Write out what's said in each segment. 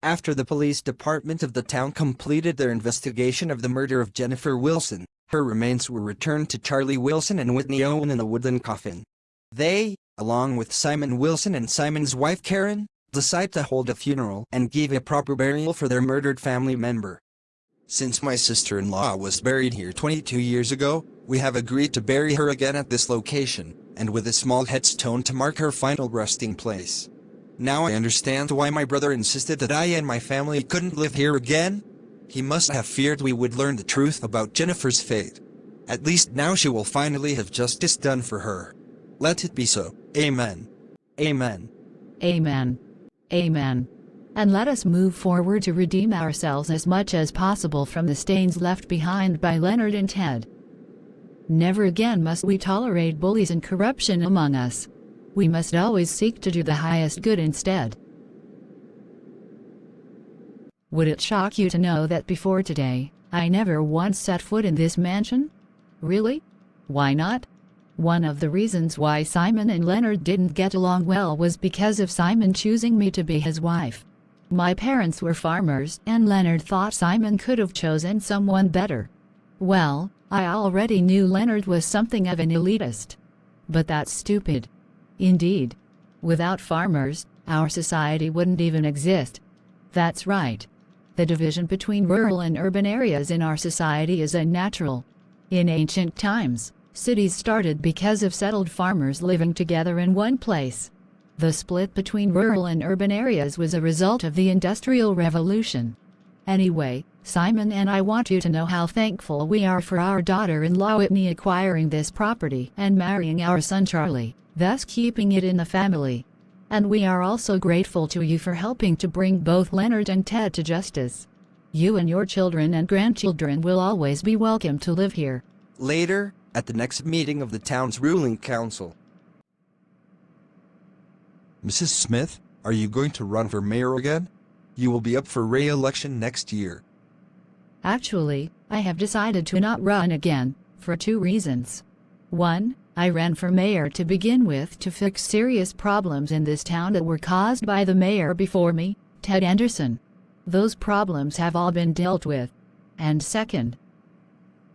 After the police department of the town completed their investigation of the murder of Jennifer Wilson, her remains were returned to Charlie Wilson and Whitney Owen in a wooden coffin. They, along with Simon Wilson and Simon's wife Karen, decided to hold a funeral and give a proper burial for their murdered family member. Since my sister-in-law was buried here 22 years ago, we have agreed to bury her again at this location, and with a small headstone to mark her final resting place. Now I understand why my brother insisted that I and my family couldn't live here again. He must have feared we would learn the truth about Jennifer's fate. At least now she will finally have justice done for her. Let it be so. Amen. Amen. Amen. Amen. And let us move forward to redeem ourselves as much as possible from the stains left behind by Leonard and Ted. Never again must we tolerate bullies and corruption among us. We must always seek to do the highest good instead. Would it shock you to know that before today, I never once set foot in this mansion? Really? Why not? One of the reasons why Simon and Leonard didn't get along well was because of Simon choosing me to be his wife. My parents were farmers, and Leonard thought Simon could have chosen someone better. Well, I already knew Leonard was something of an elitist. But that's stupid. Indeed. Without farmers, our society wouldn't even exist. That's right. The division between rural and urban areas in our society is unnatural. In ancient times, cities started because of settled farmers living together in one place. The split between rural and urban areas was a result of the Industrial Revolution. Anyway, Simon and I want you to know how thankful we are for our daughter-in-law Whitney acquiring this property and marrying our son Charlie, thus keeping it in the family. And we are also grateful to you for helping to bring both Leonard and Ted to justice. You and your children and grandchildren will always be welcome to live here. Later, at the next meeting of the town's ruling council. Mrs. Smith, are you going to run for mayor again? You will be up for re-election next year. Actually, I have decided to not run again, for 2 reasons. 1, I ran for mayor to begin with to fix serious problems in this town that were caused by the mayor before me, Ted Anderson. Those problems have all been dealt with. And second,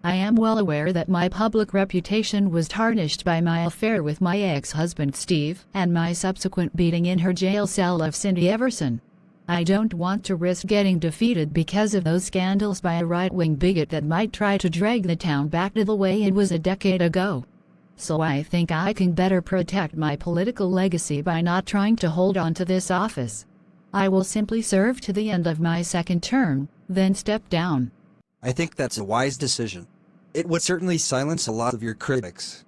I am well aware that my public reputation was tarnished by my affair with my ex-husband Steve and my subsequent beating in her jail cell of Cindy Everson. I don't want to risk getting defeated because of those scandals by a right-wing bigot that might try to drag the town back to the way it was a decade ago. So I think I can better protect my political legacy by not trying to hold on to this office. I will simply serve to the end of my 2nd term, then step down. I think that's a wise decision. It would certainly silence a lot of your critics.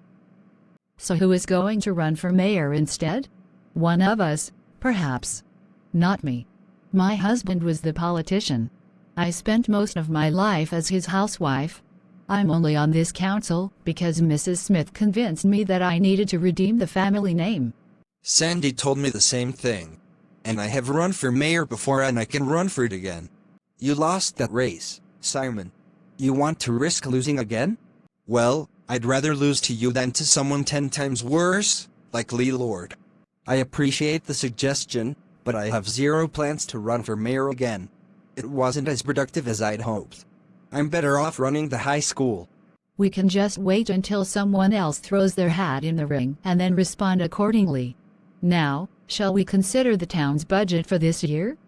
So who is going to run for mayor instead? One of us, perhaps. Not me. My husband was the politician. I spent most of my life as his housewife. I'm only on this council because Mrs. Smith convinced me that I needed to redeem the family name. Sandy told me the same thing. And I have run for mayor before and I can run for it again. You lost that race, Simon. You want to risk losing again? Well, I'd rather lose to you than to someone 10 times worse, like Lee Lord. I appreciate the suggestion, but I have 0 plans to run for mayor again. It wasn't as productive as I'd hoped. I'm better off running the high school. We can just wait until someone else throws their hat in the ring and then respond accordingly. Now, shall we consider the town's budget for this year?